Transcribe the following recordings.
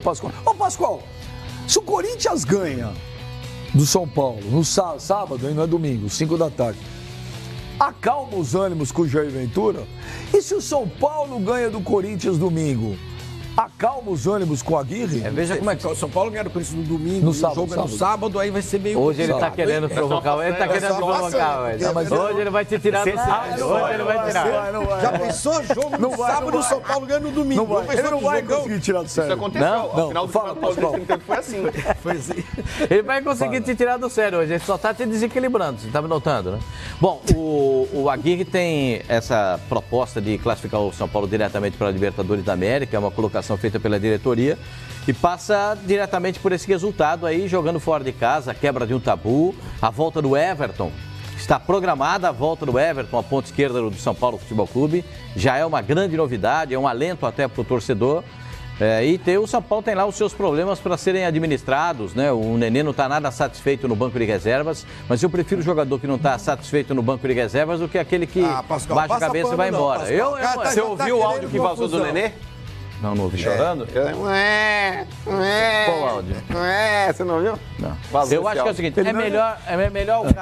Pascoal. Ô, Pascoal, se o Corinthians ganha do São Paulo no sábado, aí não é domingo, 5 da tarde, acalma os ânimos com o Jair Ventura? E se o São Paulo ganha do Corinthians domingo, acalma os ânimos com a Aguirre? Veja como é que o São Paulo ganha do Corinthians no domingo, no sábado, o jogo é no sábado, aí vai ser meio... Hoje ele tá querendo provocar, hoje ele vai te tirar do sábado, hoje ele vai tirar. Já pensou jogo no sábado e o São Paulo ganha no domingo? Ele não vai conseguir tirar do sério. Isso aconteceu, ao final do fala, Pascoal. foi assim. Foi assim. Ele vai conseguir te tirar do sério hoje, ele só tá te desequilibrando, você tá me notando, né? Bom, o Aguirre tem essa proposta de classificar o São Paulo diretamente para a Libertadores da América, é uma colocação feita pela diretoria, e passa diretamente por esse resultado aí, jogando fora de casa, a quebra de um tabu, a volta do Everton. Está programada a volta do Everton, a ponta esquerda do São Paulo Futebol Clube. Já é uma grande novidade, é um alento até para o torcedor. O São Paulo tem lá os seus problemas para serem administrados, né? O Nenê não está nada satisfeito no banco de reservas, mas eu prefiro o jogador que não está satisfeito no banco de reservas do que aquele que Pascoal, baixa a cabeça e vai embora. Você ouviu o áudio que vazou do Nenê? Não ouvi. Chorando? Qual áudio? Você não ouviu? Não. Eu acho que é o seguinte, é melhor o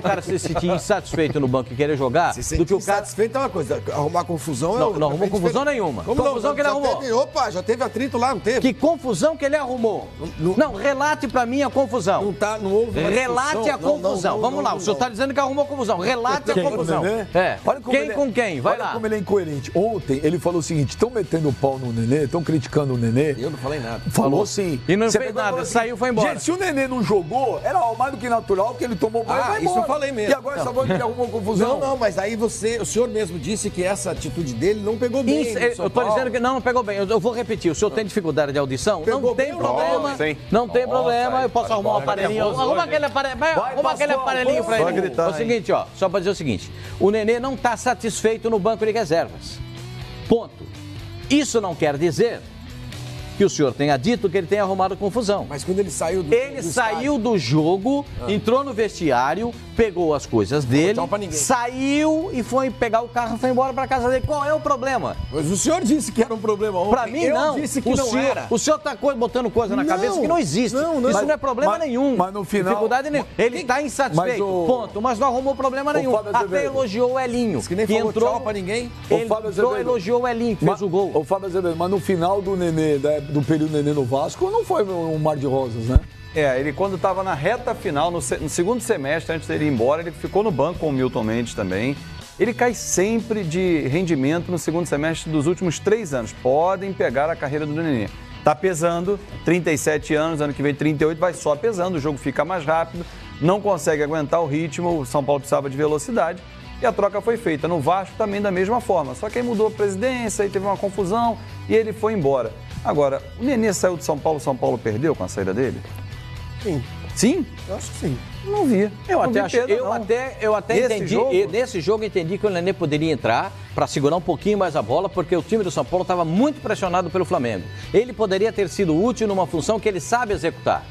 cara se sentir insatisfeito no banco e querer jogar do que o cara... Insatisfeito é uma coisa, arrumar confusão... Não arrumou confusão nenhuma. Como confusão que ele arrumou. Já teve atrito lá, não teve? Que confusão que ele arrumou. Não, relate pra mim a confusão. Não houve uma relate a confusão. Vamos lá, o senhor tá dizendo que arrumou confusão. Relate a confusão. Quem com quem? Vai lá. Olha como ele é incoerente. Ontem ele falou o seguinte, estão metendo o pau no Nenê, estão criticando o Nenê. Eu não falei nada. Falou sim. E não fez nada, saiu e foi embora. Gente, se o Nenê não jogou, era mais do que natural que ele tomou banho e vai embora. Isso eu falei mesmo. E agora essa banca que arrumou confusão? Não, mas aí o senhor mesmo disse que essa atitude dele não pegou bem. Eu tô dizendo que não pegou bem. Eu vou repetir, o senhor tem dificuldade de audição? Não tem problema. Não tem problema, eu posso arrumar um aparelhinho. Arruma aquele aparelhinho pra ele. É o seguinte, ó, só pra dizer o seguinte, o Nenê não tá satisfeito no banco de reservas. Ponto. Isso não quer dizer que o senhor tenha dito que ele tenha arrumado confusão. Mas quando ele saiu do Ele saiu do jogo, entrou no vestiário, pegou as coisas dele, saiu e foi pegar o carro e foi embora para casa dele. Qual é o problema? Mas o senhor disse que era um problema ontem. Para mim, não. Eu disse que não era. O senhor está botando coisa na cabeça que não existe. Isso não é problema nenhum. Mas no final... Dificuldade nenhuma. Ele está insatisfeito, ponto. Mas não arrumou problema nenhum. Até elogiou o Elinho. Que nem falou tchau pra ninguém. Ele elogiou o Elinho, que fez o gol. Ô, Fábio Azevedo, mas no final do Nenê, do período Nenê no Vasco, não foi um mar de rosas, né? Ele quando estava na reta final, no segundo semestre, antes dele ir embora, ele ficou no banco com o Milton Mendes também. Ele cai sempre de rendimento no segundo semestre dos últimos 3 anos. Podem pegar a carreira do Nenê. Tá pesando, 37 anos, ano que vem 38, vai só pesando, o jogo fica mais rápido, não consegue aguentar o ritmo, o São Paulo precisava de velocidade. E a troca foi feita. No Vasco também da mesma forma. Só que aí mudou a presidência, aí teve uma confusão e ele foi embora. Agora, o Nenê saiu de São Paulo perdeu com a saída dele? Sim. Sim? Eu acho que sim. Não vi. Eu até entendi. Nesse jogo entendi que o Nenê poderia entrar para segurar um pouquinho mais a bola, porque o time do São Paulo estava muito pressionado pelo Flamengo. Ele poderia ter sido útil numa função que ele sabe executar.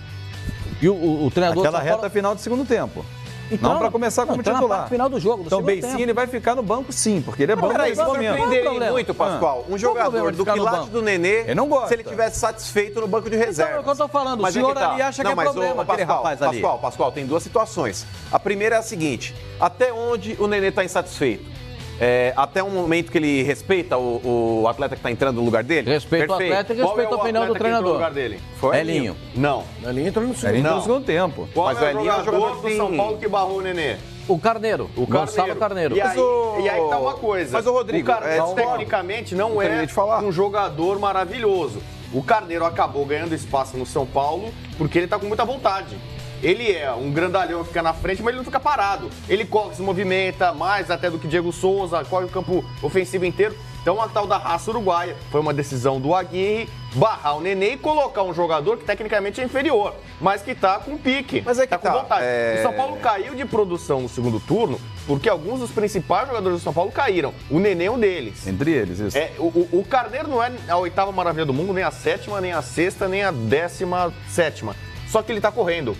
E o treinador Aquela reta final do segundo tempo. Então, não para começar como titular. No final do jogo. Então, Beicinho, ele vai ficar no banco sim, porque ele é bom nesse momento. Surpreenderia muito, Pascoal. Um jogador do quilate do Nenê, ele não gosta. Se ele tivesse satisfeito no banco de reserva. Então, é o que eu tô falando. O senhor ali acha que é problema aquele rapaz ali. Pascoal, tem 2 situações. A primeira é a seguinte, até onde o Nenê está insatisfeito? Até um momento que ele respeita o atleta que está entrando no lugar dele? Respeita o atleta e respeita a opinião do treinador. No lugar dele? Foi Elinho. Não. Elinho entrou no segundo tempo. Mas o Elinho é o jogador do São Paulo que barrou o Nenê. O Carneiro. Gonçalo Carneiro. E aí tá uma coisa. Mas o Rodrigo, o Carneiro tecnicamente não é um jogador maravilhoso. O Carneiro acabou ganhando espaço no São Paulo porque ele tá com muita vontade. Ele é um grandalhão que fica na frente, mas ele não fica parado. Ele corre, se movimenta mais até do que Diego Souza, corre o campo ofensivo inteiro. Então a tal da raça uruguaia foi uma decisão do Aguirre barrar o Nenê e colocar um jogador que tecnicamente é inferior, mas que tá com pique, mas é que com vontade. O São Paulo caiu de produção no segundo turno porque alguns dos principais jogadores do São Paulo caíram. O Nenê é um deles. Entre eles, isso. O Carneiro não é a 8ª maravilha do mundo, nem a 7ª, nem a 6ª, nem a 17ª. Só que ele tá correndo.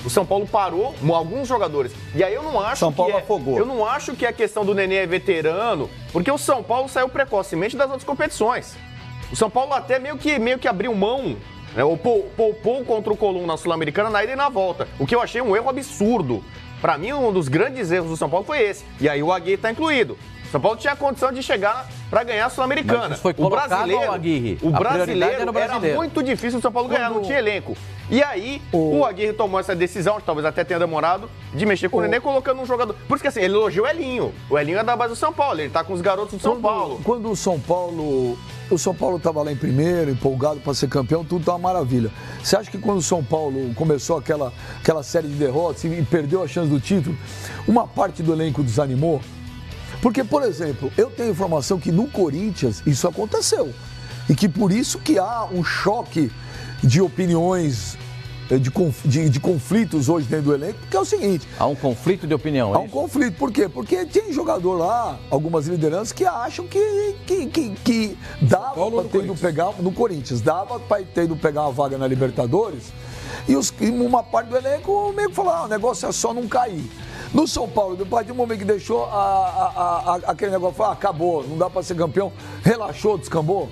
O São Paulo parou alguns jogadores. E aí eu não acho São Paulo afogou. Eu não acho que a questão do Nenê é veterano, porque o São Paulo saiu precocemente das outras competições. O São Paulo até meio que abriu mão Né? Ou poupou contra o Colón na Sul-Americana na ida e na volta. O que eu achei um erro absurdo. Para mim, um dos grandes erros do São Paulo foi esse. E aí o Aguirre está incluído. O São Paulo tinha a condição de chegar para ganhar a Sul-Americana. Mas isso foi colocado ao Aguirre. O brasileiro era muito difícil o São Paulo ganhar, não tinha elenco. E aí, o Aguirre tomou essa decisão, que talvez até tenha demorado, de mexer com o Nenê, colocando um jogador. Por isso que assim, ele elogiou o Elinho. O Elinho é da base do São Paulo, ele tá com os garotos do São Paulo. Quando o São Paulo estava lá em primeiro, empolgado para ser campeão, tudo tá uma maravilha. Você acha que quando o São Paulo começou aquela série de derrotas e perdeu a chance do título, uma parte do elenco desanimou? Porque, por exemplo, eu tenho informação que no Corinthians isso aconteceu. E que por isso que há um choque de opiniões, de conflitos hoje dentro do elenco, porque é o seguinte... Há um conflito de opinião, Há um conflito, por quê? Porque tem jogador lá, algumas lideranças, que acham que dava para ter ido pegar, no Corinthians, dava para ter ido pegar uma vaga na Libertadores, e uma parte do elenco meio que falou, o negócio é só não cair. No São Paulo, depois de um momento que deixou aquele negócio, acabou, não dá para ser campeão, relaxou, descambou.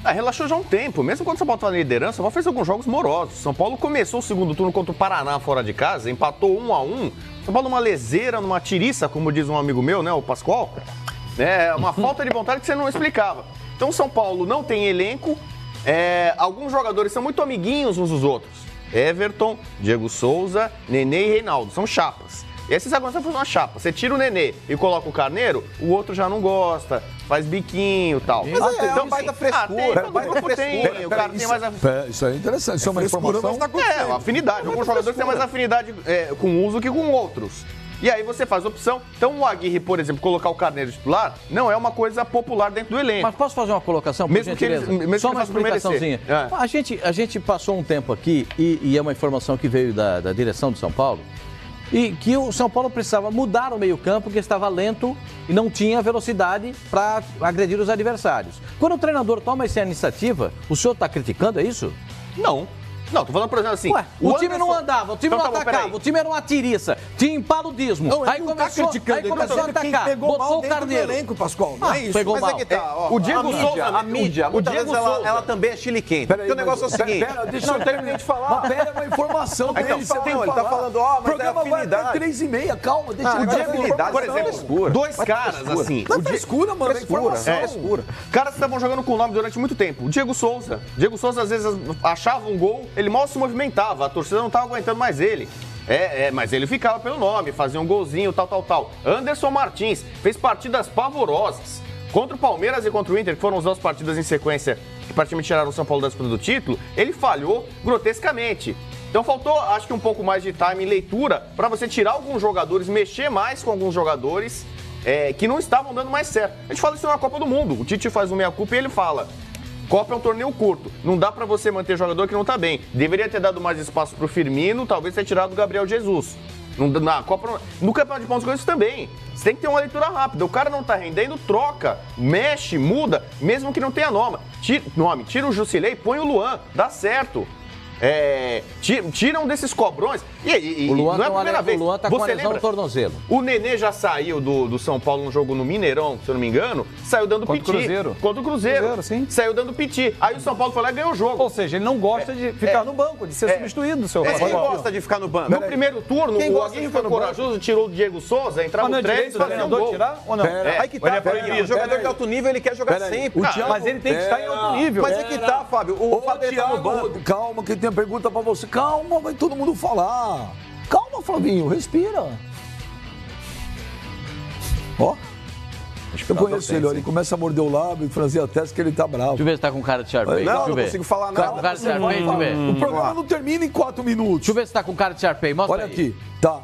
Relaxou já há um tempo. Mesmo quando o São Paulo estava na liderança, o São Paulo fez alguns jogos morosos. São Paulo começou o segundo turno contra o Paraná fora de casa, empatou 1-1. São Paulo numa leseira, numa tiriça, como diz um amigo meu, né, o Pascoal. Uma falta de vontade que você não explicava. Então o São Paulo não tem elenco. Alguns jogadores são muito amiguinhos uns dos outros. Everton, Diego Souza, Nenê e Reinaldo. São chapas. E aí você sabe quando você faz uma chapa, você tira o Nenê e coloca o Carneiro, o outro já não gosta, faz biquinho e tal. Mas então vai da frescura. O cara tem mais... Isso é interessante, isso é uma informação. Uma afinidade. Alguns jogadores têm mais afinidade com um uso que com outros. E aí você faz opção. Então o Aguirre, por exemplo, colocar o Carneiro titular, não é uma coisa popular dentro do elenco. Mas posso fazer uma colocação, por gentileza? Só uma explicaçãozinha. A gente passou um tempo aqui, e é uma informação que veio da direção do São Paulo, e que o São Paulo precisava mudar o meio-campo, porque estava lento e não tinha velocidade para agredir os adversários. Quando o treinador toma essa iniciativa, o senhor está criticando, é isso? Não. Não, tô falando, por exemplo, assim... o time não andava, o time não atacava, o time era uma tiriça, tinha paludismo. Aí começou a atacar, botou o Carneiro. Elenco, Pascoal, não é isso. Pegou mal. O Diego Souza... A mídia, muitas vezes ela também é chiliquenta. Porque o negócio é o seguinte... Deixa eu terminar de falar. Mas pera, é uma informação dele, você tem que falar. Ele tá falando, mas o programa vai até 3h30, calma, deixa eu ter afinidade. Por exemplo, dois caras, assim... Não é frescura, mano, é informação. Caras que estavam jogando com o nome durante muito tempo. O Diego Souza. Diego Souza, às vezes, achava um gol, ele mal se movimentava. A torcida não estava aguentando mais ele. Mas ele ficava pelo nome, fazia um golzinho, tal. Anderson Martins fez partidas pavorosas. Contra o Palmeiras e contra o Inter, que foram as duas partidas em sequência que praticamente tiraram o São Paulo da disputa do título, ele falhou grotescamente. Então faltou, acho que um pouco mais de time e leitura para você tirar alguns jogadores, mexer mais com alguns jogadores que não estavam dando mais certo. A gente fala isso na Copa do Mundo. O Tite faz um meia-culpa e ele fala... Copa é um torneio curto. Não dá pra você manter jogador que não tá bem. Deveria ter dado mais espaço pro Firmino, talvez ter tirado o Gabriel Jesus. Na Copa, no Campeonato de Pontos Corridos também. Você tem que ter uma leitura rápida. O cara não tá rendendo, troca, mexe, muda, mesmo que não tenha nome. Tira o Jusilei, põe o Luan, dá certo. Tiram desses cobrões. O Luan não é a primeira vez. O Luan tá com a lesão no tornozelo. O Nenê já saiu do São Paulo num jogo no Mineirão, se eu não me engano, saiu dando piti. Contra o Cruzeiro. Sim. Saiu dando piti. Aí o São Paulo foi lá e ganhou o jogo. Ou seja, ele não gosta de ficar no banco, de ser substituído do seu Quem gosta de ficar no banco? No primeiro turno, o Aguirre foi corajoso, tirou o Diego Souza, entrava no treino e fazia um gol. Tirar ou não? Aí que tá, o jogador de alto nível, ele quer jogar sempre. Mas ele tem que estar em alto nível. Mas é que tá, Fábio. O Thiago, calma, que tem uma pergunta pra você. Calma, vai todo mundo falar. Calma, Flavinho, respira. Ó. Eu conheço ele, ele começa a morder o lábio e franzir a testa que ele tá bravo. Deixa eu ver se tá com cara de Sharpay. Não consigo falar nada. Tá com cara de Sharpay, deixa eu ver. O programa não termina em 4 minutos. Deixa eu ver se tá com cara de Sharpay, mostra Olha aí. aqui, tá.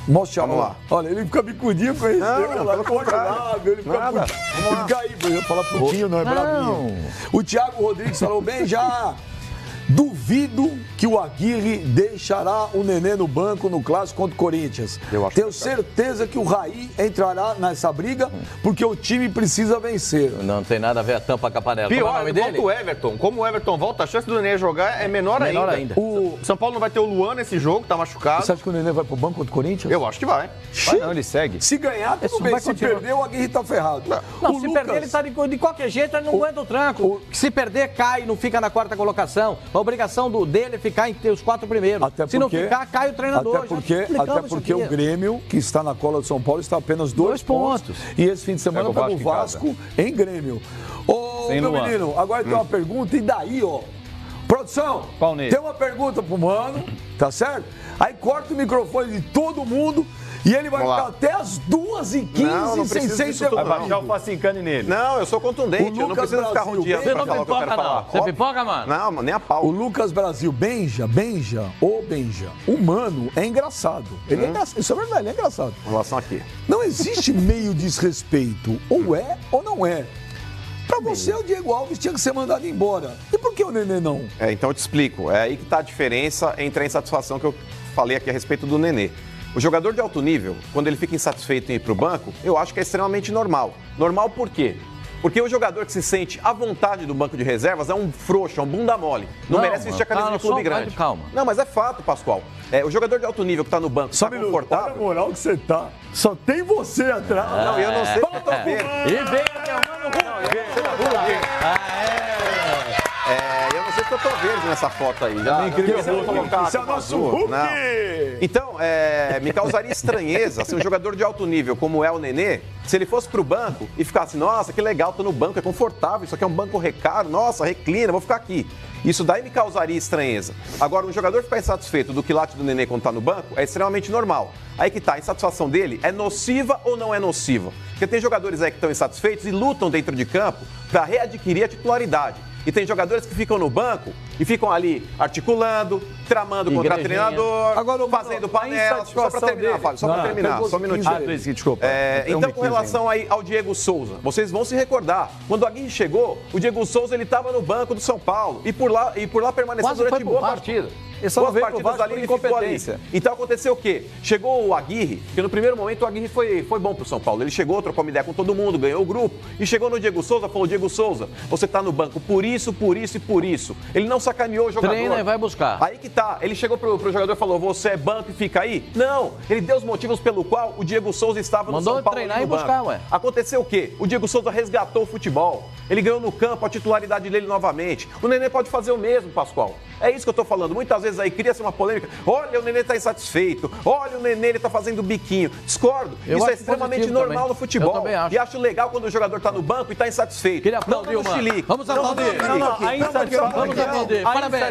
Mostra Vamos lá. Olha, ele fica bicudinho com esse. Ele fica aí, eu ia falar putinho, não é bravinho. O Thiago Rodrigues falou bem já. Duvido que o Aguirre deixará o Nenê no banco no clássico contra o Corinthians. Tenho certeza que o Raí entrará nessa briga, porque o time precisa vencer. Não tem nada a ver a tampa com a panela. Pior, Como é o nome dele? volta o Everton. Como o Everton volta, a chance do Nenê jogar é menor ainda. O São Paulo não vai ter o Luan nesse jogo, tá machucado. Você acha que o Nenê vai pro banco contra o Corinthians? Eu acho que vai. Não, ele segue. Se ganhar, tudo bem. Se perder, o Aguirre tá ferrado. Não, se perder, ele tá de qualquer jeito, ele não aguenta o tranco. Se perder, cai, não fica na quarta colocação. A obrigação dele é ficar entre os 4 primeiros. Se não ficar, cai o treinador. Até porque o Grêmio, que está na cola do São Paulo, está apenas 2 pontos. E esse fim de semana pega o Vasco em Grêmio. Ô, meu menino, agora tem uma pergunta, e daí, ó? Produção, tem uma pergunta pro Mano, tá certo? Aí corta o microfone de todo mundo e ele vai ficar até as 2h15 sem ser Vai baixar o Facincani nele. Não, eu sou contundente, eu não preciso ficar rodeando pra falar o que eu quero falar. Você pipoca, mano? Não, nem a pau. O Lucas Brasil, Benja, o Mano é engraçado. Ele é engraçado, isso é verdade, ele é engraçado. Em relação aqui. Não existe meio desrespeito, ou é ou não é. Pra você, o Diego Alves tinha que ser mandado embora. E por que o Nenê não? Então eu te explico. É aí que tá a diferença entre a insatisfação que eu falei aqui a respeito do Nenê. O jogador de alto nível, quando ele fica insatisfeito em ir pro banco, eu acho que é extremamente normal. Normal por quê? Porque o jogador que se sente à vontade do banco de reservas é um frouxo, é um bunda mole. Não merece vestir a camisa de clube grande. Calma. Não, mas é fato, Pascoal. O jogador de alto nível que tá no banco, Só tá confortável... Olha a moral que você tá. Só tem você atrás. Não, eu não sei. E vem, eu não sei se eu tô verde nessa foto aí. Já Isso é o nosso Hulk! Então, me causaria estranheza se um jogador de alto nível como é o Nenê, se ele fosse pro banco e ficasse, nossa, que legal, tô no banco, é confortável, isso aqui é um banco recaro, nossa, reclina, vou ficar aqui. Isso daí me causaria estranheza. Agora, um jogador ficar insatisfeito do quilate do Nenê quando tá no banco é extremamente normal. Aí que tá, a insatisfação dele é nociva ou não é nociva? Porque tem jogadores aí que estão insatisfeitos e lutam dentro de campo para readquirir a titularidade. E tem jogadores que ficam no banco e ficam ali articulando, tramando contra o treinador, agora, fazendo panela. Só pra terminar, Fábio, só pra terminar, só um minutinho. Desculpa. Então, com relação aí ao Diego Souza, vocês vão se recordar. Quando o Aguirre chegou, o Diego Souza ele estava no banco do São Paulo e por lá permaneceu durante boa partida. Boas partidas ali, ele ficou ali. Então aconteceu o quê? Chegou o Aguirre, que no primeiro momento o Aguirre foi bom pro São Paulo. Ele chegou, trocou uma ideia com todo mundo, ganhou o grupo. E chegou no Diego Souza, falou, Diego Souza, você tá no banco por isso, por isso e por isso. Ele não sacaneou o jogador. Treina e vai buscar. Aí que tá, ele chegou pro jogador e falou, você é banco e fica aí? Não, ele deu os motivos pelo qual o Diego Souza estava no São Paulo. Mandou treinar e buscar, ué. Aconteceu o quê? O Diego Souza resgatou o futebol. Ele ganhou no campo a titularidade dele novamente. O Nenê pode fazer o mesmo, Pascoal. É isso que eu tô falando. Muitas vezes aí cria-se uma polêmica. Olha, o Nenê tá insatisfeito. Olha, o Nenê ele tá fazendo biquinho. Discordo. Isso é extremamente normal também no futebol. Eu também acho. E acho legal quando o jogador tá no banco e tá insatisfeito. Queria aplaudir o Mano. Vamos aplaudir. A insatisfação... Vamos aplaudir. Parabéns.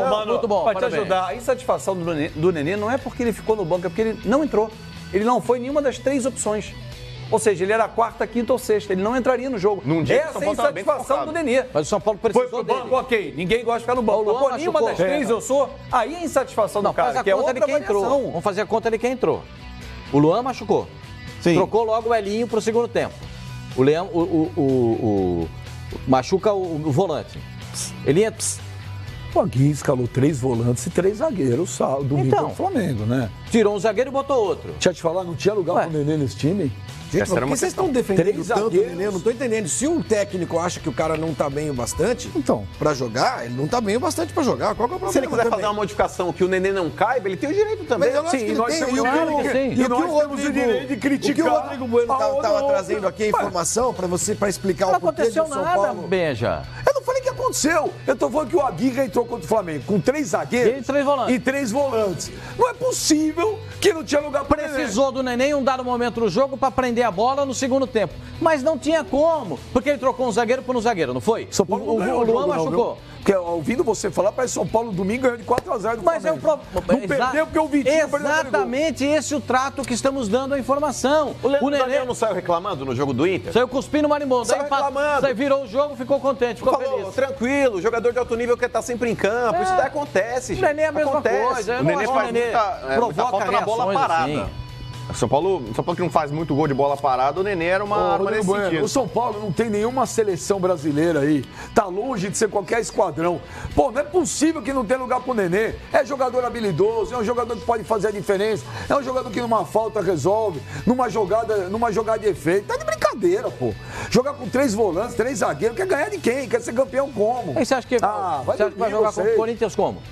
Mano, muito bom. Para te ajudar, a insatisfação do Nenê não é porque ele ficou no banco, é porque ele não entrou. Ele não foi nenhuma das 3 opções. Ou seja, ele era a 4ª, 5ª ou 6ª. Ele não entraria no jogo. Essa é a insatisfação do Nenê. Mas o São Paulo precisou foi pro banco, dele. ok. Ninguém gosta de ficar no banco. Mas, pô, nenhuma das 3 eu sou. Aí a insatisfação do cara, que é outra entrou. Vamos fazer a conta de quem entrou. O Luan machucou. Sim. Trocou logo o Elinho pro segundo tempo. O Leão, machuca o volante. Elinho O Aguirre escalou 3 volantes e 3 zagueiros domingo no Flamengo, né? Tirou um zagueiro e botou outro. Deixa eu te falar, não tinha lugar pro Nenê nesse time? Gente, por que vocês estão defendendo tanto o Nenê? Eu não tô entendendo. Se um técnico acha que o cara não tá bem o bastante pra jogar, ele não tá bem o bastante pra jogar. Qual que é o problema? Se ele quiser fazer uma modificação que o Nenê não caiba, ele tem o direito também. Mas sim, nós temos o direito de criticar. O que o Rodrigo Bueno tava trazendo aqui a informação pra explicar o porquê do São Paulo. Não aconteceu nada, Benja. Eu não falei que aconteceu. Eu tô falando que o Aguirre entrou contra o Flamengo com 3 zagueiros e 3 volantes. Não é possível que não tinha lugar pra Precisou do Nenê em um dado momento no jogo pra prender a bola no segundo tempo. Mas não tinha como, porque ele trocou um zagueiro por um zagueiro, não foi? São Paulo o Luan machucou. Porque ouvindo você falar, parece que São Paulo domingo ganhou de 4-0 do Mas Flamengo. Não perdeu porque o Vitinho exatamente esse o trato que estamos dando a informação. O Nenê não saiu reclamando no jogo do Inter? Saiu cuspindo o marimbondo. Saiu reclamando. Aí virou o jogo, ficou contente, ficou feliz. Tranquilo, jogador de alto nível quer estar sempre em campo. Isso daí acontece, gente. O Nenê é a mesma coisa. O Nenê faz muita falta na bola parada. Assim. O São Paulo que não faz muito gol de bola parada, o Nenê era uma arma nesse sentido. O São Paulo não tem nenhuma seleção brasileira aí. Tá longe de ser qualquer esquadrão. Pô, não é possível que não tenha lugar pro Nenê. É jogador habilidoso, é um jogador que pode fazer a diferença, é um jogador que numa falta resolve, numa jogada de efeito. Tá de brincadeira, pô. Jogar com 3 volantes, 3 zagueiros, quer ganhar de quem? Quer ser campeão como? Aí você acha que vai jogar com o Corinthians como?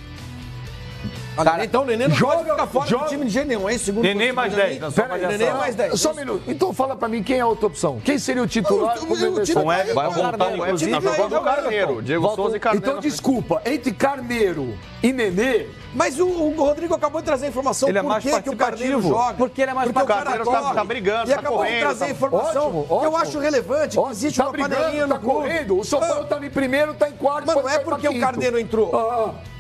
Cara, então o Nenê não joga- pode ficar fora joga- do time de jeito nenhum, hein? Segundo Nenê o mais Nenê. 10, na sua Pera aí, avaliação. Nenê mais 10. Só um minuto. Então fala pra mim quem é a outra opção. Quem seria o titular? O time Com vai Everton, vai voltar, inclusive. Tá jogando o Carneiro, Diego Souza e Carneiro. Então, desculpa, entre Carneiro e Nenê, Mas o Rodrigo acabou de trazer a informação. Ele é por mais que que o Carneiro participativo. joga? Porque ele é mais Porque o participativo. cara O Carneiro tá corre. brigando, E tá acabou correndo, de trazer tá- a informação Ótimo, que eu ótimo. acho relevante. Que existe tá uma brigando, panelinha tá no clube. correndo. O São Paulo tá em primeiro, tá em quarto. Mas não pode é cair pra porque o quinto. Carneiro entrou.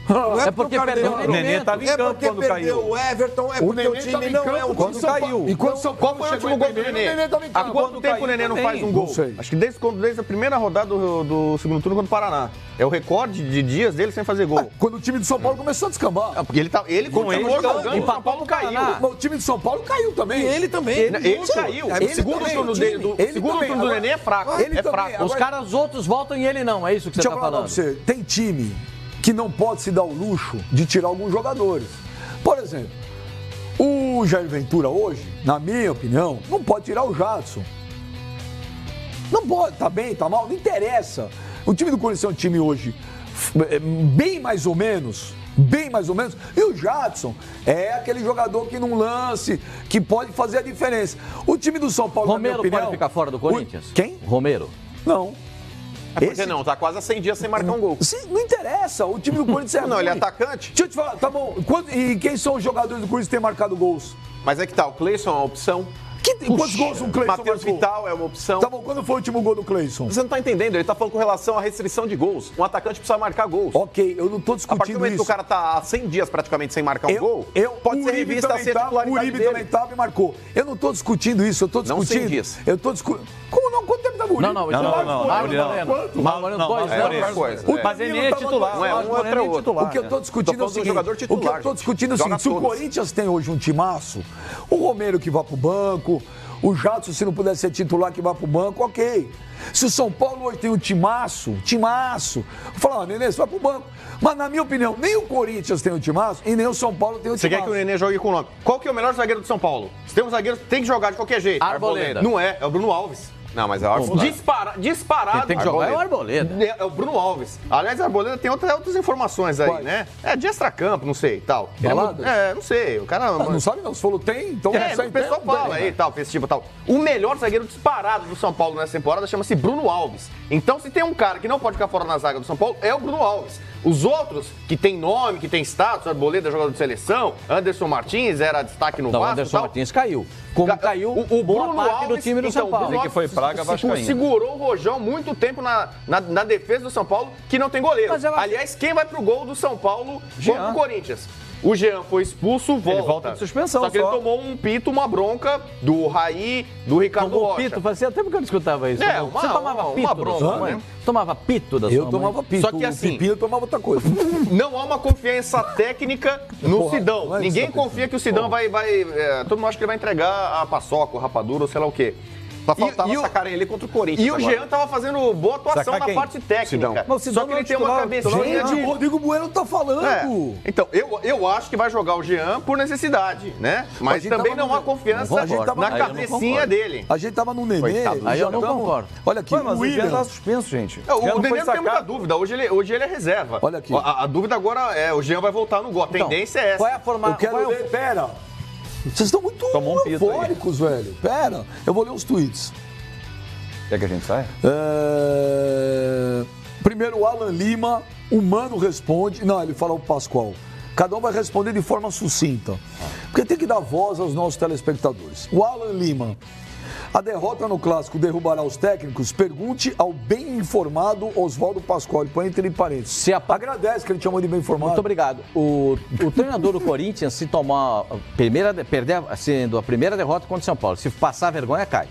Não É porque perdeu o O Nenê tava em É campo porque quando perdeu caiu. o Everton, é O porque o Nenê time tava em não é campo um quando time São caiu. Paulo. Enquanto São Qual Paulo foi o chegou último em gol do primeiro, Nenê? o Nenê tava em Há campo. quanto tempo o Nenê não faz um gol? Não sei. Acho que desde a primeira rodada do segundo turno contra o Paraná. É o recorde de dias dele sem fazer gol. Quando o time do São Paulo começou a descambar. Porque ele continuou ele, jogando, o empatou São Paulo com o caiu. Paraná. Mas o time do São Paulo caiu também. E ele também. Ele caiu. Ele O segundo também, turno o dele, time. Ele segundo também. turno do Agora, Nenê é fraco. ele É também. fraco. Os caras outros voltam e ele não, é isso que você Deixa tá eu falar falando. pra você, tem time que não pode se dar o luxo de tirar alguns jogadores. Por exemplo, o Jair Ventura hoje, na minha opinião, não pode tirar o Jadson. Não pode, tá bem, tá mal, não interessa. O time do Corinthians é um time hoje bem mais ou menos. E o Jadson é aquele jogador que num lance, que pode fazer a diferença. O time do São Paulo, Romero na minha opinião... pode ficar fora do Corinthians? Quem? Romero. Não. Por que não? Tá quase há 100 dias sem marcar um gol. Sim, não interessa. O time do Corinthians é Não, ele é ruim. atacante. Deixa eu te falar, tá bom. E quem são os jogadores do Corinthians que têm marcado gols? Mas é que tá, o Cleison é uma opção. Quantos gols o Cleison Matheus marcou? Vital é uma opção. Tá bom, quando foi o último gol do Cleison? Você não tá entendendo, ele tá falando com relação à restrição de gols. Um atacante precisa marcar gols. Ok, eu não tô A partir do discutindo momento que isso. o cara tá há 100 dias praticamente sem marcar um gol, pode ser Uribe revista a também ser a tava, titularidade Uribe dele. também tava e marcou. Eu não tô discutindo isso, eu tô Não discutindo... 100 dias. Eu tô discutindo... Como não? Quanto tempo tava o Uribe? Não, isso não, Marcos não, Moreno. Quanto? Marcos Moreno, 2 é outra anos. coisa. O Mas ele Danilo é tava titular. dois. Não é um, Marcos outro é Moreno outro. titular. O que eu tô discutindo Tô é o falando do seguinte, jogador o que titular, eu tô discutindo é o Joga seguinte, se o todas. Corinthians tem hoje um timaço, o Romero que vai pro banco, o Jadson, se não puder ser titular, que vai pro banco, ok. Se o São Paulo hoje tem um timaço, vou falar, Nenê, você vai pro banco. Mas na minha opinião, nem o Corinthians tem um timaço e nem o São Paulo tem um Você timaço. quer que o Nenê jogue com o nome? Qual que é o melhor zagueiro do São Paulo? Se tem um zagueiro, tem que jogar de qualquer jeito. Arboleda. Não é o Bruno Alves. Não, mas é óbvio. Disparado. Quem tem que jogar é o Arboleda. É o Bruno Alves. Aliás, a Arboleda tem outras informações aí, Quais? né? É de extracampo, não sei, tal. Baladas? Não sei. O cara... Não sabe não, se falou tem, então É, sai o pessoal tem, não fala tem. aí, tal, festivo e tal. O melhor zagueiro disparado do São Paulo nessa temporada chama-se Bruno Alves. Então, se tem um cara que não pode ficar fora na zaga do São Paulo, é o Bruno Alves. Os outros, que tem nome, que tem status, Arboleda, jogador de seleção, Anderson Martins era destaque no Não, o Vasco e Anderson tal. Martins caiu. Como caiu o boa Bruno parte do Alves, time do São Paulo. Bruno que foi praga Alves vascaína. segurou o Rojão muito tempo na defesa do São Paulo, que não tem goleiro. Mas eu acho- Aliás, quem vai pro gol do São Paulo Jean. contra o Corinthians? O Jean foi expulso, volta. volta de suspensão Só que ele só. tomou um pito, uma bronca do Raí, do Ricardo Tomou Rocha. pito, fazia tempo que eu não escutava isso. É, Você tomava uma pito da bronca, sua mãe? né? Você tomava pito da sua Eu mãe? tomava pito, Só que assim- o Pipinho tomava outra coisa. Não há uma confiança técnica no Porra, Sidão. não é Ninguém isso que eu tô confia que o Sidão vai todo mundo acha que ele vai entregar a paçoca, o rapadura ou sei lá o quê. Só faltava E o- sacarem ele contra o Corinthians E o agora. Jean tava fazendo boa atuação Sacar na quem? parte técnica. Sidão. Mas o Sidão Só que não é ele tem uma titular, cabecinha titular Gente, de... o Rodrigo Bueno tá falando. É. Então, eu acho que vai jogar o Jean por necessidade, né? Mas gente também tava não no- há confiança A gente tava na no- cabecinha dele. A gente tava no Nenê. Coitado. e Aí já eu não tamo- concordo. Olha aqui, Ué, mas o Jean William. tá suspenso, gente. O Jean não Nenê foi não tem muita sacado. dúvida. Hoje ele é reserva. Olha aqui. A dúvida agora é o Jean vai voltar no gol. A tendência é essa. Qual é a forma... Eu quero qual é o- ver, pera. Vocês estão muito Tomou um pito aí. eufóricos, velho. Pera, eu vou ler os tweets. Quer que a gente saia? Primeiro, o Alan Lima, o Mano responde. Não, ele fala o Pascoal. Cada um vai responder de forma sucinta. Porque tem que dar voz aos nossos telespectadores. O Alan Lima. A derrota no Clássico derrubará os técnicos? Pergunte ao bem informado Oswaldo Pascoal. Ele põe entre parênteses. Se a- Agradece que ele te chamou de bem informado. Muito obrigado. O treinador do Corinthians, se tomar sendo a primeira derrota contra o São Paulo, se passar vergonha, cai.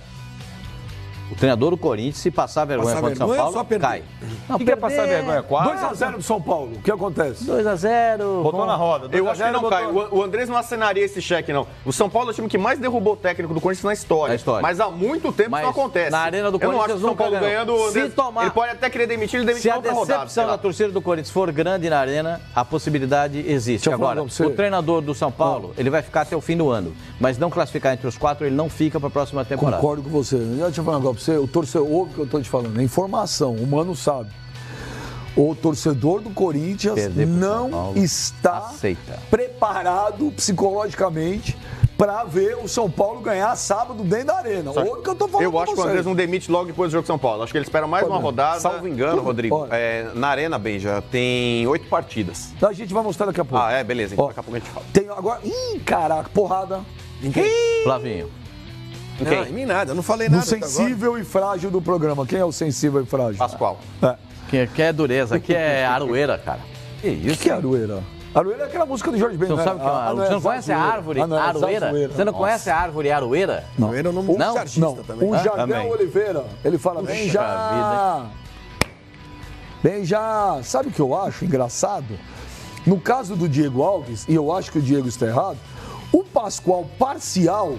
O treinador do Corinthians, se passar vergonha Passar contra o São vergonha ou Paulo, só perder? cai. O que é passar vergonha? 2x0 pro São Paulo. O que acontece? 2x0. Botou na roda. Eu acho que não cai. botou- O Andrés não assinaria esse cheque, não. O São Paulo é o time que mais derrubou o técnico do Corinthians na história. Na história. Mas há muito tempo Mas isso não acontece. na Arena do Eu não acho Corinthians que o São Paulo nunca ganhou. ganhando. o Se Andrés- tomar- Ele pode até querer demitir, ele demite Se na a outra rodada. sei decepção lá. da torcida do Corinthians for grande na arena, a possibilidade existe. Deixa eu falar Agora, pra você. o treinador do São Paulo, ele vai ficar até o fim do ano. Mas não classificar entre os 4, ele não fica para a próxima temporada. Concordo com você. Deixa eu falar um negócio pra você. O torcedor ouve o que eu tô te falando. É informação. O Mano sabe. o torcedor do Corinthians não está preparado psicologicamente para ver o São Paulo ganhar sábado dentro da arena. O que eu tô falando. Eu acho que o Andrés não demite logo depois do jogo de São Paulo. Acho que ele espera mais uma rodada. Salvo engano, Rodrigo, na Arena, Benja, tem 8 partidas. Então a gente vai mostrar daqui a pouco. Beleza. Então daqui a pouco a gente fala. Tem agora... caraca, porrada. Flavinho. Não, em mim nada, eu não falei nada. No sensível e frágil do programa. Quem é o sensível e frágil? Pascoal. Que é dureza, que é aroeira, cara. Que isso? O que é aroeira? Aroeira é aquela música do Jorge Ben. Você não sabe que você não conhece a árvore aroeira? Você não conhece a árvore aroeira? Não. Aroeira é o nome do artista também. O Jardel Oliveira, ele fala, Benja, sabe o que eu acho engraçado? No caso do Diego Alves, e eu acho que o Diego está errado, o Pascoal parcial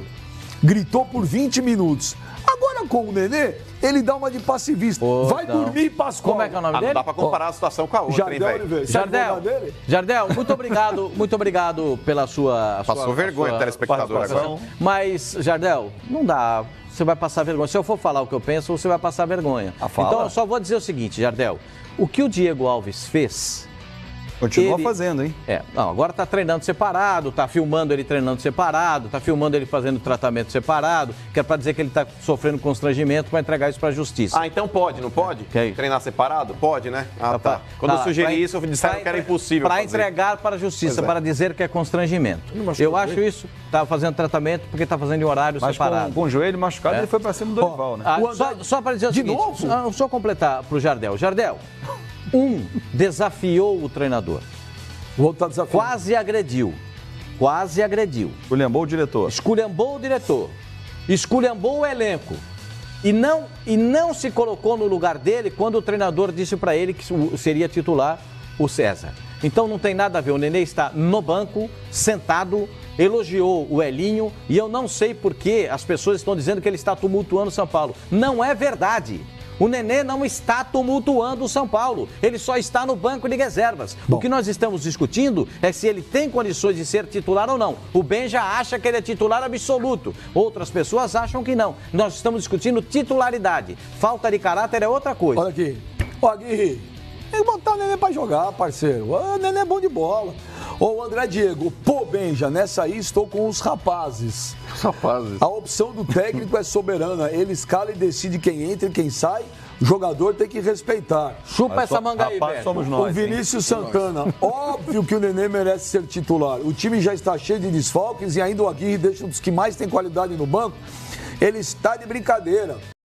gritou por 20 minutos. Agora com o Nenê, ele dá uma de passivista. Vai dormir, Pascoal. Como é que é o nome dele? Não dá pra comparar a situação com a outra, Jardel Oliveira. Jardel, muito obrigado pela sua... Passou vergonha, telespectador agora. Mas, Jardel, não dá. Você vai passar vergonha. Se eu for falar o que eu penso, você vai passar vergonha. Então, eu só vou dizer o seguinte, Jardel. O que o Diego Alves fez... Continua fazendo, hein? Agora tá treinando separado, tá filmando ele treinando separado, tá filmando ele fazendo tratamento separado, que é pra dizer que ele tá sofrendo constrangimento para entregar isso pra justiça. Então pode, não pode? Treinar separado? Pode, né? Tá. Quando eu sugeri isso, disseram que era impossível para entregar para a justiça, para dizer que é constrangimento. Eu acho isso, tá fazendo tratamento porque tá fazendo em horário separado. Com o joelho machucado, ele foi pra cima do Dorival, né? Só para dizer o seguinte, só completar pro Jardel. Jardel, desafiou o treinador. O outro tá desafiando. Quase agrediu. Esculhambou o diretor. Esculhambou o elenco. E não se colocou no lugar dele quando o treinador disse para ele que seria titular o César. Então não tem nada a ver. O Nenê está no banco, sentado, elogiou o Elinho e eu não sei por que as pessoas estão dizendo que ele está tumultuando o São Paulo. Não é verdade. O Nenê não está tumultuando o São Paulo, ele só está no banco de reservas. O que nós estamos discutindo é se ele tem condições de ser titular ou não. O Benja acha que ele é titular absoluto, outras pessoas acham que não. Nós estamos discutindo titularidade. Falta de caráter é outra coisa. Olha aqui, Aguirre, tem que botar o Nenê pra jogar, parceiro. O Nenê é bom de bola. Ô, André Diego, Benja, nessa aí estou com os rapazes. Os rapazes. A opção do técnico é soberana. Ele escala e decide quem entra e quem sai. O jogador tem que respeitar. Chupa essa manga aí, velho. Somos nós. O Vinícius Santana, óbvio que o Nenê merece ser titular. O time já está cheio de desfalques e ainda o Aguirre deixa um dos que mais tem qualidade no banco. Ele está de brincadeira.